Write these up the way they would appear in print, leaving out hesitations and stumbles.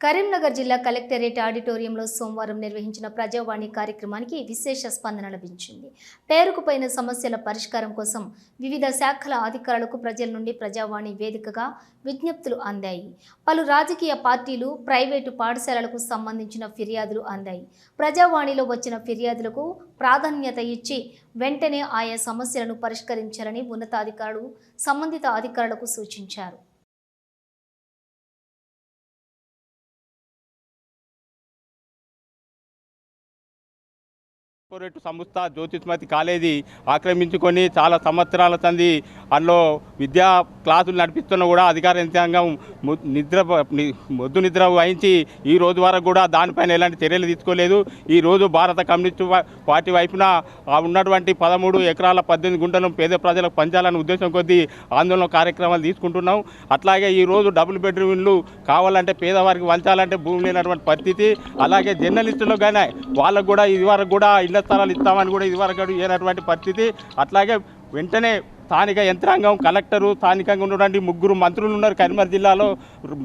కరీంనగర్ జిల్లా కలెక్టరేట్ ఆడిటోరియంలో సోమవారం నిర్వహించిన ప్రజావాణి కార్యక్రమానికి విశేష స్పందన లభించింది. పేరుకుపోయిన సమస్యల పరిష్కారం కోసం వివిధ శాఖల అధికారులకు ప్రజల నుండి ప్రజావాణి వేదికగా విజ్ఞప్తులు అందాయి. పలు రాజకీయ పార్టీలు, ప్రైవేటు పాఠశాలలకు సంబంధించిన ఫిర్యాదులు అందాయి. ప్రజావాణిలో వచ్చిన ఫిర్యాదులకు ప్రాధాన్యత ఇచ్చి వెంటనే ఆయా సమస్యలను పరిష్కరించాలని ఉన్నతాధికారులు సంబంధిత అధికారులకు సూచించారు. కార్పొరేట్ సంస్థ జ్యోతిష్మతి కాలేజీ ఆక్రమించుకొని చాలా సంవత్సరాల సంది అందులో విద్యా క్లాసులు నడిపిస్తున్నా కూడా అధికార యంత్రాంగం మొద్దు నిద్ర వహించి ఈ రోజు వరకు కూడా దానిపైన ఎలాంటి చర్యలు తీసుకోలేదు. ఈ రోజు భారత కమ్యూనిస్టు పార్టీ వైపున ఉన్నటువంటి 13 ఎకరాల 18 గుంటలను పేద ప్రజలకు పంచాలనే ఉద్దేశం కొద్దీ ఆందోళన కార్యక్రమాలు తీసుకుంటున్నాం. అట్లాగే ఈరోజు డబుల్ బెడ్రూమ్ ఇళ్ళు కావాలంటే పేదవారికి వంచాలంటే భూమి లేనటువంటి పరిస్థితి. అలాగే జర్నలిస్టులు కానీ వాళ్ళకు కూడా ఇదివరకు కూడా ఇళ్ల స్థలాలు ఇస్తామని కూడా ఇదివరకు ఇవ్వనటువంటి పరిస్థితి. అట్లాగే వెంటనే స్థానిక యంత్రాంగం, కలెక్టరు, స్థానికంగా ఉన్నటువంటి 3 మంత్రులు ఉన్నారు. కరీంనగర్ జిల్లాలో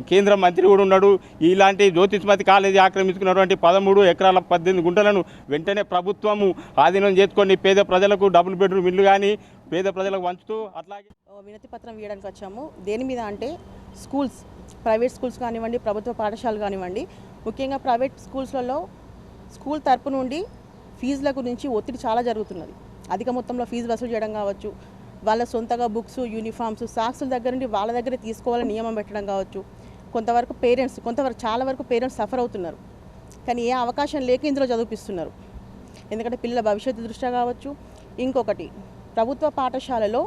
కేంద్ర మంత్రి కూడా ఉన్నాడు. ఇలాంటి జ్యోతిష్మతి కాలేజీ ఆక్రమించుకున్నటువంటి 13 ఎకరాల 18 గుంటలను వెంటనే ప్రభుత్వము ఆధీనం చేసుకొని పేద ప్రజలకు డబుల్ బెడ్రూమ్ ఇల్లు కానీ పేద ప్రజలకు వంచుతూ అట్లాగే వినతి పత్రం ఇవ్వడానికి వచ్చాము. దేని మీద అంటే స్కూల్స్, ప్రైవేట్ స్కూల్స్ కానివ్వండి, ప్రభుత్వ పాఠశాలలు కానివ్వండి, ముఖ్యంగా ప్రైవేట్ స్కూల్స్లలో స్కూల్ తరపు నుండి ఫీజుల గురించి ఒత్తిడి చాలా జరుగుతున్నది. అధిక మొత్తంలో ఫీజు వసూలు చేయడం కావచ్చు, వాళ్ళ సొంతగా బుక్స్, యూనిఫామ్స్, సాక్సుల దగ్గర నుండి వాళ్ళ దగ్గర తీసుకోవాలని నియమం పెట్టడం కావచ్చు. కొంతవరకు చాలా వరకు పేరెంట్స్ సఫర్ అవుతున్నారు. కానీ ఏ అవకాశం లేక ఇందులో చదివిపిస్తున్నారు. ఎందుకంటే పిల్లల భవిష్యత్తు దృష్ట్యా కావచ్చు. ఇంకొకటి, ప్రభుత్వ పాఠశాలలో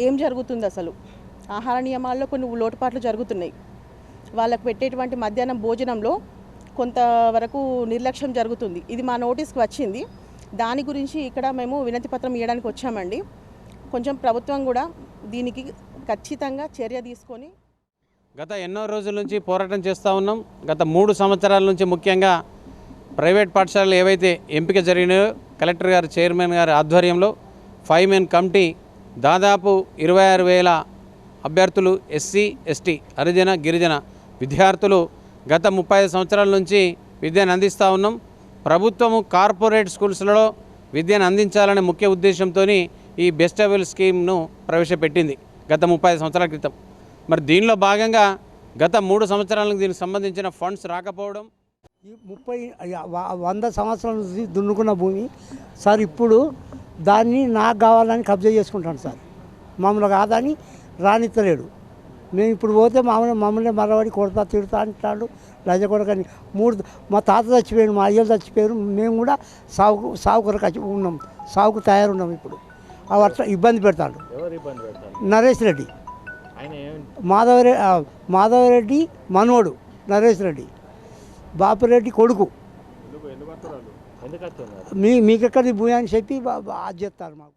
ఏం జరుగుతుంది, అసలు ఆహార నియమాల్లో కొన్ని లోటుపాట్లు జరుగుతున్నాయి. వాళ్ళకు పెట్టేటువంటి మధ్యాహ్నం భోజనంలో కొంతవరకు నిర్లక్ష్యం జరుగుతుంది. ఇది మా నోటీస్కి వచ్చింది. దాని గురించి ఇక్కడ మేము వినతి పత్రం ఇవ్వడానికి వచ్చామండి. కొంచెం ప్రభుత్వం కూడా దీనికి ఖచ్చితంగా చర్య తీసుకొని గత ఎన్నో రోజుల నుంచి పోరాటం చేస్తూ ఉన్నాం. గత 3 సంవత్సరాల నుంచి ముఖ్యంగా ప్రైవేట్ పాఠశాలలు ఏవైతే ఎంపిక జరిగినాయో కలెక్టర్ గారు, చైర్మన్ గారి ఆధ్వర్యంలో 5 మెన్ కమిటీ దాదాపు 26,000 అభ్యర్థులు, ఎస్సీ, ఎస్టీ, హరిజన, గిరిజన విద్యార్థులు గత 35 సంవత్సరాల నుంచి విద్యను అందిస్తూ ఉన్నాం. ప్రభుత్వము కార్పొరేట్ స్కూల్స్లలో విద్యను అందించాలనే ముఖ్య ఉద్దేశంతో ఈ బెస్ట్ అవైల్ స్కీమ్ను ప్రవేశపెట్టింది గత 35 సంవత్సరాల క్రితం. మరి దీనిలో భాగంగా గత 3 సంవత్సరాలకు దీనికి సంబంధించిన ఫండ్స్ రాకపోవడం, ఈ 100 సంవత్సరాల నుంచి దున్నుకున్న భూమి సార్ ఇప్పుడు దాన్ని నాకు కావాలని కబ్జా చేసుకుంటాను సార్. మమ్మల్ని కాదని రానిత్తలేడు. మేము ఇప్పుడు పోతే మమ్మల్ని మరవడి కొడతా, తిడతా అంటాడు. లజ కొడకని మా తాత చచ్చిపోయాడు, మా అయ్యలు చచ్చిపోయారు. మేము కూడా సాగు కొరకు ఉన్నాం, సాగుకు తయారున్నాం. ఇప్పుడు అవి అట్లా ఇబ్బంది పెడతాడు నరేష్ రెడ్డి, మాధవరెడ్డి మనోడు, నరేష్ రెడ్డి బాపురెడ్డి కొడుకు. మీకెక్కడి భూమి అని చెప్పి అది చేస్తారు మాకు.